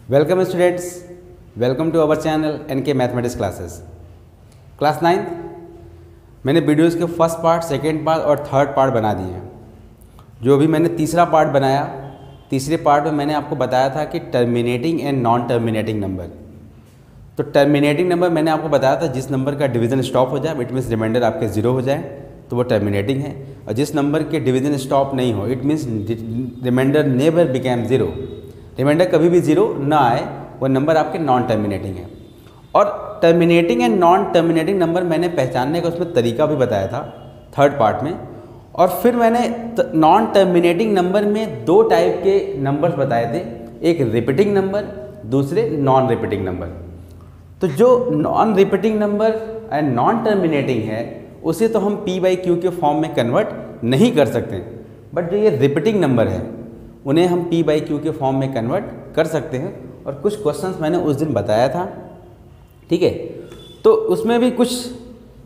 Welcome students, welcome to our channel NK mathematics classes. Class 9 मैंने videos के first part, second part और third part बना दिए हैं। जो अभी मैंने तीसरा पार्ट बनाया, तीसरे पार्ट में मैंने आपको बताया था कि terminating and non terminating number. तो टर्मिनेटिंग नंबर मैंने आपको बताया था जिस नंबर का डिवीज़न स्टॉप हो जाए, इट मीन्स रिमाइंडर आपके ज़ीरो हो जाए तो वो टर्मिनेटिंग है, और जिस नंबर के डिवीज़न स्टॉप नहीं हो, it means reminder never became zero, reminder कभी भी ज़ीरो ना आए, वो नंबर आपके नॉन टर्मिनेटिंग है। और terminating and non terminating number मैंने पहचानने का उसमें तरीका भी बताया था थर्ड पार्ट में। और फिर मैंने नॉन टर्मिनेटिंग नंबर में दो टाइप के नंबर्स बताए थे, एक रिपीटिंग नंबर, दूसरे नॉन रिपीटिंग नंबर। तो जो non repeating number and non terminating है उसे तो हम P/Q के फॉर्म में कन्वर्ट नहीं कर सकते, बट जो ये रिपीटिंग नंबर है उन्हें हम P/Q के फॉर्म में कन्वर्ट कर सकते हैं। और कुछ क्वेश्चंस मैंने उस दिन बताया था, ठीक है। तो उसमें भी कुछ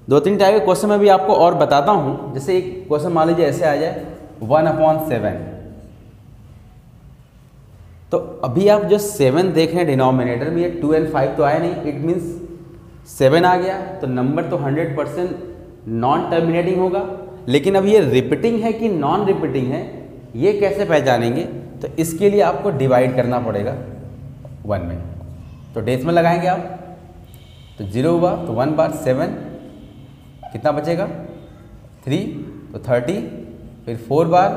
दो तीन टाइप के क्वेश्चन मैं भी आपको और बताता हूँ। जैसे एक क्वेश्चन मान लीजिए ऐसे आ जाए 1/7। तो अभी आप जो 7 देख रहे हैं डिनोमिनेटर में, ये 2 और 5 तो आया नहीं, इट मीन्स 7 आ गया, तो नंबर तो 100% नॉन टर्मिनेटिंग होगा। लेकिन अब ये रिपीटिंग है कि नॉन रिपीटिंग है, ये कैसे पहचानेंगे? तो इसके लिए आपको डिवाइड करना पड़ेगा 1 में। तो डेसिमल लगाएंगे आप, तो 0 हुआ तो 1 बार 7 कितना बचेगा 3, तो 30, फिर 4 बार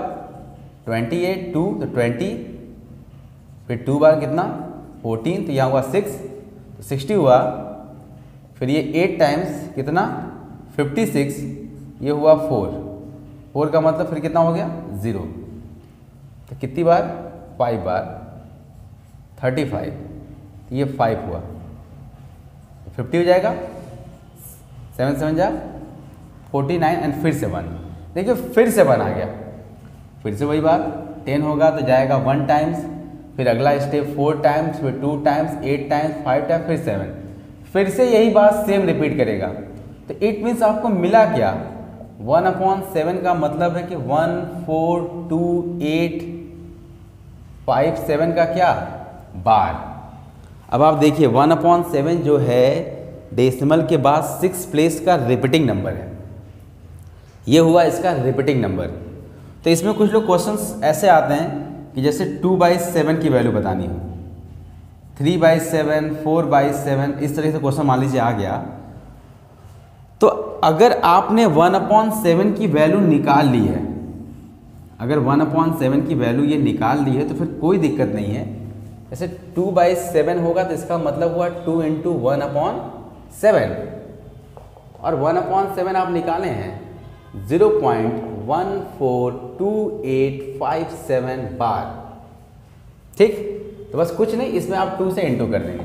28, 2 तो 20, फिर 2 बार कितना 14, तो यहाँ हुआ 6 तो 60 हुआ। फिर ये 8 टाइम्स कितना 56, ये हुआ 4 का मतलब फिर कितना हो गया 0, तो कितनी बार 5 बार 35, ये 5 हुआ, 50 हो जाएगा, 7 7 जा 49 एंड फिर से 1। देखिए फिर से 1 आ गया, फिर से वही बात 10 होगा तो जाएगा 1 टाइम्स, फिर अगला स्टेप 4 टाइम्स, फिर 2 टाइम्स, 8 टाइम्स, 5 टाइम्स, फिर 7, फिर से यही बात सेम रिपीट करेगा। तो इट मीन्स आपको मिला क्या 1/7 का मतलब है कि 1 4 2 8 5 7 का क्या बार। अब आप देखिए 1/7 जो है डेसिमल के बाद 6 प्लेस का रिपीटिंग नंबर है, ये हुआ इसका रिपीटिंग नंबर। तो इसमें कुछ लोग क्वेश्चंस ऐसे आते हैं कि जैसे 2/7 की वैल्यू बतानी हो, 3/7, 4/7, इस तरह से क्वेश्चन मान लीजिए आ गया। तो अगर आपने 1/7 की वैल्यू निकाल ली है, अगर 1/7 की वैल्यू ये निकाल ली है तो फिर कोई दिक्कत नहीं है। जैसे 2/7 होगा तो इसका मतलब हुआ 2 × 1/7, और 1/7 आप निकाले हैं 0.142857 बार, ठीक। तो बस कुछ नहीं, इसमें आप 2 से इंटू कर देंगे।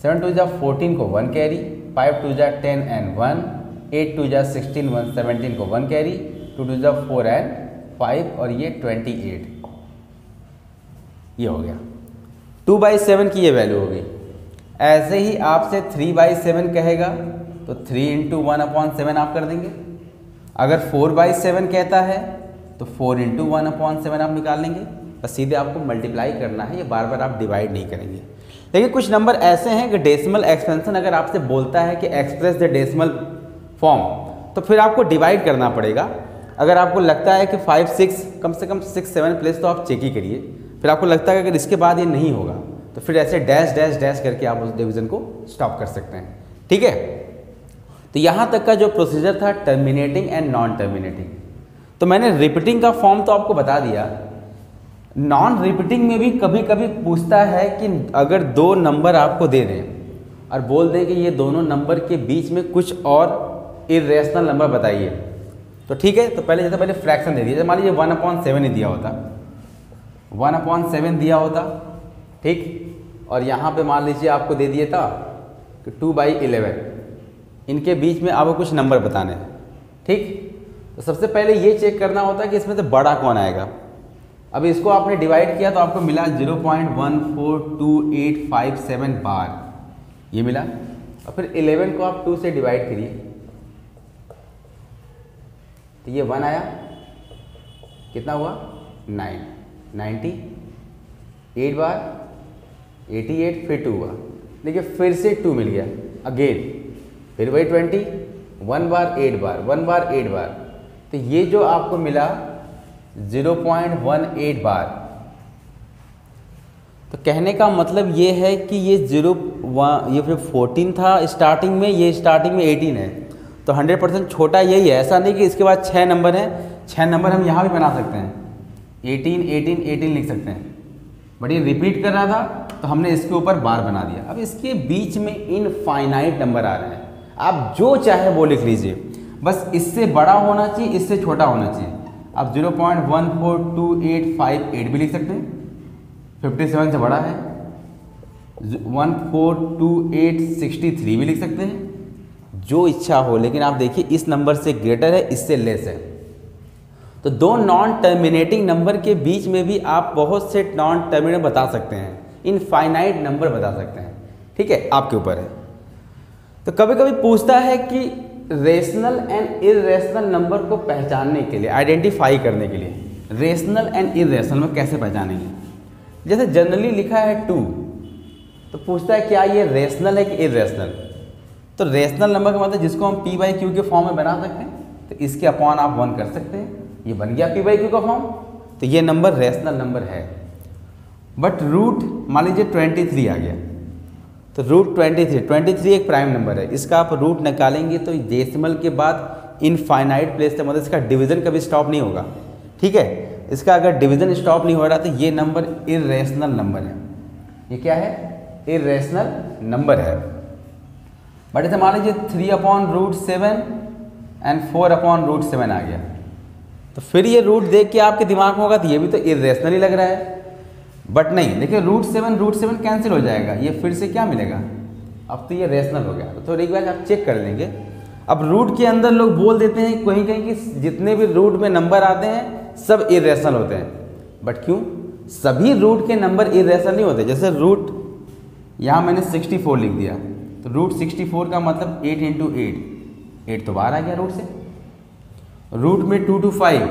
7 2 जा 14 को 1 कैरी, 5 2 जा 10 एंड 1, 8 2 जा 16, 1 17 को 1 कैरी, 2 2 जा 4 एंड 5, और ये 28, ये हो गया 2/7 की ये वैल्यू होगी। ऐसे ही आपसे 3/7 कहेगा तो 3 × 1/7 आप कर देंगे। अगर 4/7 कहता है तो 4 × 1/7 आप निकाल लेंगे। बस सीधे आपको मल्टीप्लाई करना है, ये बार बार आप डिवाइड नहीं करेंगे। लेकिन कुछ नंबर ऐसे हैं कि डेसिमल एक्सपेंशन अगर आपसे बोलता है कि एक्सप्रेस द डेसिमल फॉर्म, तो फिर आपको डिवाइड करना पड़ेगा। अगर आपको लगता है कि 5 6 कम से कम 6 7 प्लेस तो आप चेक ही करिए। फिर आपको लगता है कि अगर इसके बाद ये नहीं होगा तो फिर ऐसे डैश डैश डैश करके आप उस डिवीज़न को स्टॉप कर सकते हैं, ठीक है। तो यहाँ तक का जो प्रोसीजर था टर्मिनेटिंग एंड नॉन टर्मिनेटिंग। तो मैंने रिपीटिंग का फॉर्म तो आपको बता दिया। नॉन रिपीटिंग में भी कभी कभी पूछता है कि अगर दो नंबर आपको दे दें और बोल दें कि ये दोनों नंबर के बीच में कुछ और इरेशनल नंबर बताइए, तो ठीक है। तो पहले फ्रैक्शन दे दिया, मान लीजिए 1/7 ही दिया होता, 1/7 दिया होता, ठीक। और यहाँ पे मान लीजिए आपको दे दिया था कि 2/11, इनके बीच में आपको कुछ नंबर बताने हैं, ठीक। तो सबसे पहले ये चेक करना होता है कि इसमें से बड़ा कौन आएगा। अब इसको आपने डिवाइड किया तो आपको मिला 0.142857 बार, ये मिला। और फिर 11 को आप 2 से डिवाइड करिए तो ये 1 आया, कितना हुआ 9, 90, 8 बार 88, फिर 2 हुआ, देखिए फिर से 2 मिल गया अगेन, फिर वही 20, 1 बार 8 बार, 1 बार 8 बार, तो ये जो आपको मिला 0.18 बार। तो कहने का मतलब ये है कि ये ये फिर 14 था स्टार्टिंग में, ये स्टार्टिंग में 18 है, तो 100% छोटा यही है। ऐसा नहीं कि इसके बाद 6 नंबर हैं, 6 नंबर हम यहाँ भी बना सकते हैं, 18 18 18 लिख सकते हैं, बट ये रिपीट कर रहा था तो हमने इसके ऊपर बार बना दिया। अब इसके बीच में इनफाइनाइट नंबर आ रहे हैं, आप जो चाहे वो लिख लीजिए, बस इससे बड़ा होना चाहिए, इससे छोटा होना चाहिए। आप 0.142858 भी लिख सकते हैं, 57 से बड़ा है, 142863 भी लिख सकते हैं, जो इच्छा हो, लेकिन आप देखिए इस नंबर से ग्रेटर है, इससे लेस है। तो दो नॉन टर्मिनेटिंग नंबर के बीच में भी आप बहुत से नॉन टर्मिनेट बता सकते हैं, इनफाइनाइट नंबर बता सकते हैं, ठीक है, आपके ऊपर है। तो कभी कभी पूछता है कि रेशनल एंड इरेशनल नंबर को पहचानने के लिए, आइडेंटिफाई करने के लिए, रेशनल एंड इरेशनल में कैसे पहचानेंगे। जैसे जनरली लिखा है 2, तो पूछता है क्या ये रेशनल है कि इरेशनल। तो रेशनल नंबर का मतलब जिसको हम p/q के फॉर्म में बना सकते हैं, तो इसके अपॉन आप 1 कर सकते हैं, ये बन गया p/q का फॉर्म, तो ये नंबर रेशनल नंबर है। बट रूट मान लीजिए 23 आ गया, तो रूट 23 एक प्राइम नंबर है, इसका आप रूट निकालेंगे तो डेसिमल के बाद इनफाइनाइट प्लेस से, मतलब इसका डिवीजन कभी स्टॉप नहीं होगा, ठीक है। इसका अगर डिवीजन स्टॉप नहीं हो रहा तो ये नंबर इरेशनल नंबर है। ये क्या है? इरेशनल नंबर है। बट इसे मान लीजिए 3/√7 एंड 4/√7 आ गया, तो फिर ये रूट देख के आपके दिमाग में होगा तो ये भी तो इरेशनल ही लग रहा है। बट नहीं, देखिए √7 कैंसिल हो जाएगा, ये फिर से क्या मिलेगा, अब तो ये रेशनल हो गया। तो थोड़ी एक बार आप चेक कर लेंगे। अब रूट के अंदर लोग बोल देते हैं कहीं कहीं कि जितने भी रूट में नंबर आते हैं सब इरेशनल होते हैं, बट क्यों? सभी रूट के नंबर इरेशनल नहीं होते। जैसे रूट यहाँ मैंने 64 लिख दिया, तो √64 का मतलब 8 × 8, 8 तो बाहर आ गया रूट से। रूट में 2 to 5,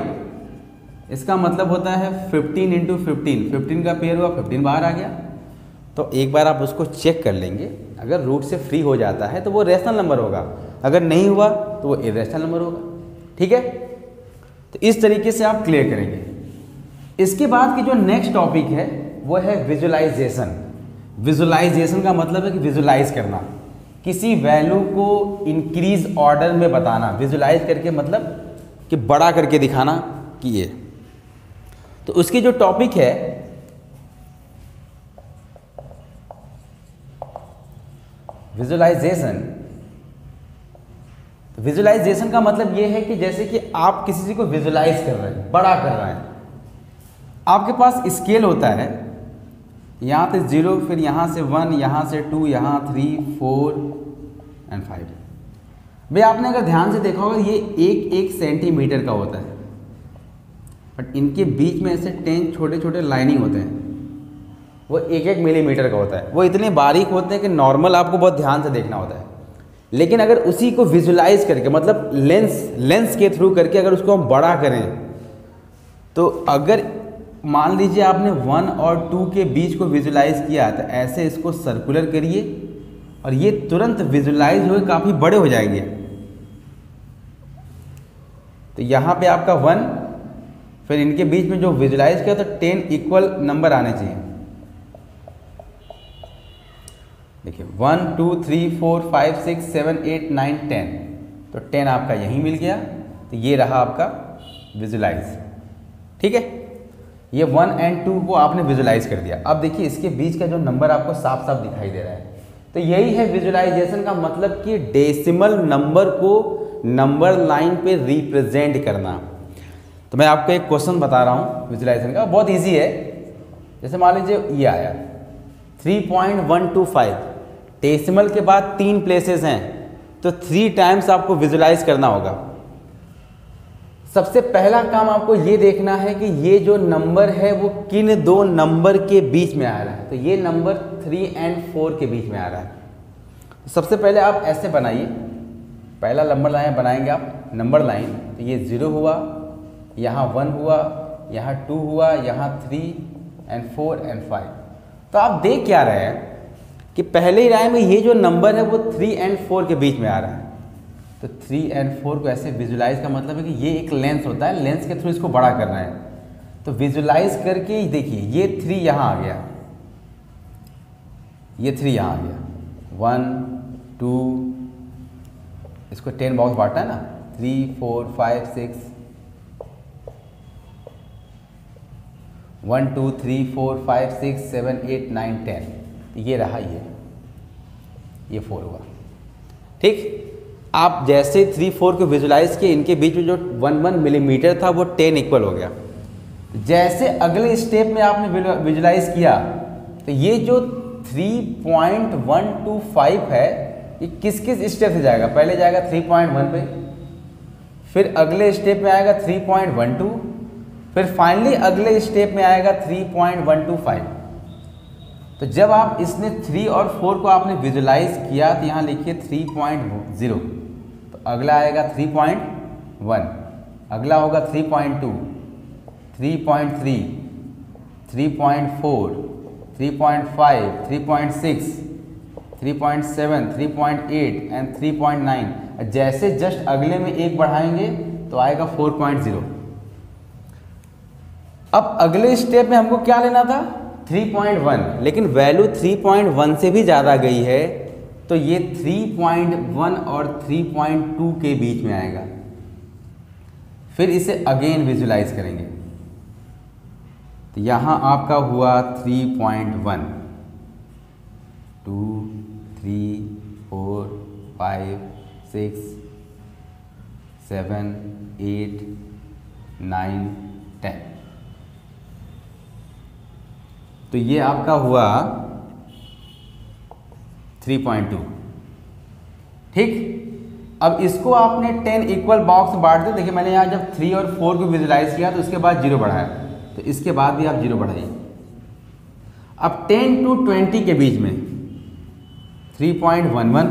इसका मतलब होता है 15 × 15, 15 का पेयर हुआ, 15 बाहर आ गया। तो एक बार आप उसको चेक कर लेंगे, अगर रूट से फ्री हो जाता है तो वो रेशनल नंबर होगा, अगर नहीं हुआ तो वो इरेशनल नंबर होगा, ठीक है। तो इस तरीके से आप क्लियर करेंगे। इसके बाद की जो नेक्स्ट टॉपिक है वो है विजुलाइजेशन। विजुलाइजेशन का मतलब है कि विजुलाइज करना, किसी वैल्यू को इंक्रीज ऑर्डर में बताना। विजुलाइज करके मतलब कि बड़ा करके दिखाना कि ये। तो उसकी जो टॉपिक है विजुलाइजेशन। विजुलाइजेशन का मतलब ये है कि जैसे कि आप किसी चीज को विजुलाइज कर रहे हैं, बड़ा कर रहे हैं। आपके पास स्केल होता है, यहाँ से 0, फिर यहाँ से 1, यहाँ से 2, यहाँ 3, 4 एंड 5। भाई आपने अगर ध्यान से देखा होगा ये 1 सेंटीमीटर का होता है, बट इनके बीच में ऐसे 10 छोटे छोटे लाइनिंग होते हैं, वो 1 मिलीमीटर का होता है। वो इतने बारीक होते हैं कि नॉर्मल आपको बहुत ध्यान से देखना होता है। लेकिन अगर उसी को विजुलाइज करके मतलब लेंस के थ्रू करके अगर उसको हम बड़ा करें, तो अगर मान लीजिए आपने 1 और 2 के बीच को विजुलाइज किया, तो ऐसे इसको सर्कुलर करिए और ये तुरंत विजुलाइज हो काफ़ी बड़े हो जाएंगे। तो यहाँ पे आपका 1, फिर इनके बीच में जो विजुलाइज किया तो 10 इक्वल नंबर आने चाहिए। देखिए 1 2 3 4 5 6 7 8 9 10, तो 10 आपका यहीं मिल गया। तो ये रहा आपका विजुलाइज, ठीक है। ये 1 और 2 को आपने विजुलाइज कर दिया। अब देखिए इसके बीच का जो नंबर आपको साफ साफ दिखाई दे रहा है, तो यही है विजुलाइजेशन का मतलब कि डेसिमल नंबर को नंबर लाइन पे रिप्रेजेंट करना। तो मैं आपको एक क्वेश्चन बता रहा हूँ विजुलाइजेशन का, बहुत इजी है। जैसे मान लीजिए ये आया 3.125, डेसिमल के बाद 3 प्लेसेस हैं, तो 3 टाइम्स आपको विजुलाइज करना होगा। सबसे पहला काम आपको ये देखना है कि ये जो नंबर है वो किन 2 नंबर के बीच में आ रहा है। तो ये नंबर 3 और 4 के बीच में आ रहा है। सबसे पहले आप ऐसे बनाइए, पहला नंबर लाइन बनाएंगे आप नंबर लाइन, तो ये 0 हुआ, यहाँ 1 हुआ, यहाँ 2 हुआ, यहाँ 3 और 4 और 5। तो आप देख क्या रहे हैं कि पहले ही राय में ये जो नंबर है वो 3 और 4 के बीच में आ रहा है। तो 3 और 4 को ऐसे विजुलाइज का मतलब है कि ये एक लेंस होता है, लेंस के थ्रू इसको बड़ा करना है। तो विजुलाइज करके देखिए ये 3 यहाँ आ गया, ये 3 यहाँ आ गया, 1 2, इसको 10 बॉक्स बांटा है ना, 3 4 5 6, 1 2 3 4 5 6 7 8 9 10, ये रहा ये 4 हुआ। ठीक, आप जैसे 3 4 को विजुलाइज किए, इनके बीच में जो 1 मिलीमीटर था वो 10 इक्वल हो गया। जैसे अगले स्टेप में आपने विजुलाइज किया तो ये जो 3.125 है ये किस किस स्टेप से जाएगा, पहले जाएगा 3.1 पे, फिर अगले स्टेप में आएगा 3.12, फिर फाइनली अगले स्टेप में आएगा 3.125। तो जब आप इसने 3 और 4 को आपने विजुलाइज किया तो यहाँ लिखिए 3.0, तो अगला आएगा 3.1, अगला होगा 3.2, 3.3, 3.4, 3.5, 3.6, 3.7, 3.8 एंड 3.9। जैसे जस्ट अगले में एक बढ़ाएंगे तो आएगा 4.0। अब अगले स्टेप में हमको क्या लेना था 3.1, लेकिन वैल्यू 3.1 से भी ज़्यादा गई है, तो ये 3.1 और 3.2 के बीच में आएगा। फिर इसे अगेन विजुलाइज करेंगे तो यहाँ आपका हुआ 3.1, 2 3 4 5 6 7 8 9 10, तो ये आपका हुआ 3.2। ठीक, अब इसको आपने 10 इक्वल बॉक्स बांट दो। देखिए मैंने यहाँ जब 3 और 4 को विजुलाइज किया तो उसके बाद 0 बढ़ाया, तो इसके बाद भी आप 0 बढ़ाइए। अब 10 to 20 के बीच में 3.11,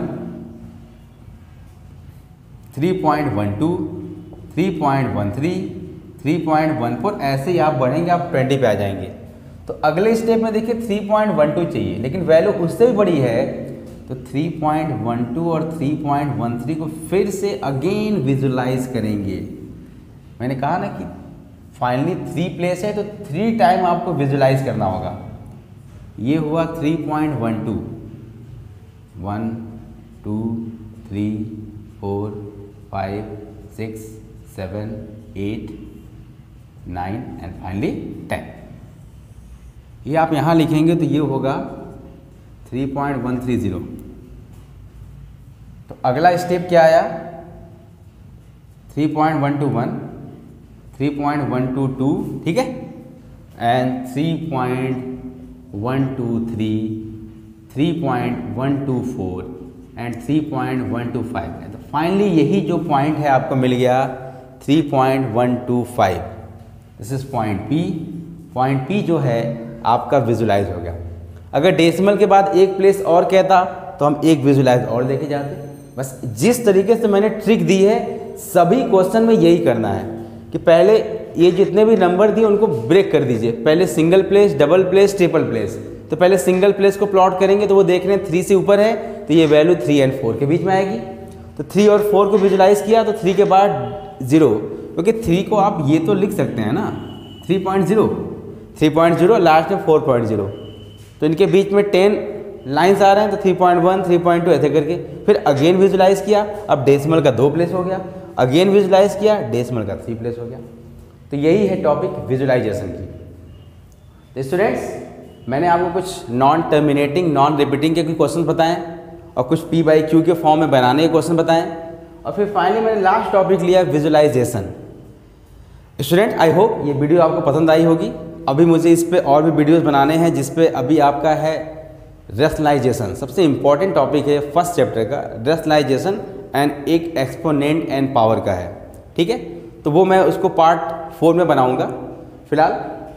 3.12, 3.13, 3.14, ऐसे ही आप बढ़ेंगे, आप 20 पे आ जाएंगे। तो अगले स्टेप में देखिए 3.12 चाहिए, लेकिन वैल्यू उससे भी बड़ी है, तो 3.12 और 3.13 को फिर से अगेन विजुलाइज करेंगे। मैंने कहा ना कि फाइनली 3 प्लेस है तो 3 टाइम आपको विजुलाइज करना होगा। ये हुआ 3.12, 1 2 3 4 5 6 7 8 9 एंड फाइनली 10। ये आप यहाँ लिखेंगे तो ये होगा 3.130। तो अगला स्टेप क्या आया 3.121, 3.122, ठीक है, एंड 3.123, 3.124 एंड 3.125। तो फाइनली यही जो पॉइंट है आपको मिल गया 3.125। This is point P. Point P जो है आपका विजुलाइज हो गया। अगर डेसिमल के बाद एक प्लेस और कहता तो हम एक विजुलाइज और लेके जाते। बस जिस तरीके से मैंने ट्रिक दी है सभी क्वेश्चन में यही करना है कि पहले ये जितने भी नंबर दिए उनको ब्रेक कर दीजिए। पहले single place, double place, triple place. तो पहले सिंगल प्लेस को प्लॉट करेंगे तो वो देख रहे हैं 3 से ऊपर है तो ये वैल्यू 3 और 4 के बीच में आएगी। तो 3 और 4 को विजुलाइज किया तो 3 के बाद 0, क्योंकि 3 को आप ये तो लिख सकते हैं ना 3.0 लास्ट में 4.0। तो इनके बीच में 10 लाइंस आ रहे हैं तो 3.1, 3.2 ऐसे करके फिर अगेन विजुलाइज किया। अब डेसिमल का 2 प्लेस हो गया, अगेन विजुलाइज किया, डेसिमल का 3 प्लेस हो गया। तो यही है टॉपिक विजुलाइजेशन की। तो स्टूडेंट्स मैंने आपको कुछ नॉन टर्मिनेटिंग, नॉन रिपीटिंग के कुछ क्वेश्चन बताएं और कुछ P/Q के फॉर्म में बनाने के क्वेश्चन बताएं, और फिर फाइनली मैंने लास्ट टॉपिक लिया विजुलाइजेशन। स्टूडेंट आई होप ये वीडियो आपको पसंद आई होगी। अभी मुझे इस पे और भी वीडियोस बनाने हैं जिस पे अभी आपका है रेशनलाइजेशन, सबसे इम्पॉर्टेंट टॉपिक है फर्स्ट चैप्टर का रेशनलाइजेशन एंड एक एक्सपोनेंट एंड पावर का है, ठीक है। तो वो मैं उसको पार्ट 4 में बनाऊंगा। फिलहाल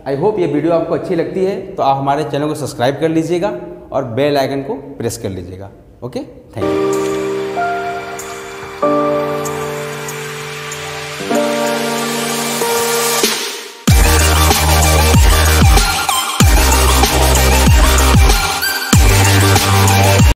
आई होप ये वीडियो आपको अच्छी लगती है तो आप हमारे चैनल को सब्सक्राइब कर लीजिएगा और बेल आइकन को प्रेस कर लीजिएगा। Okay, thank you.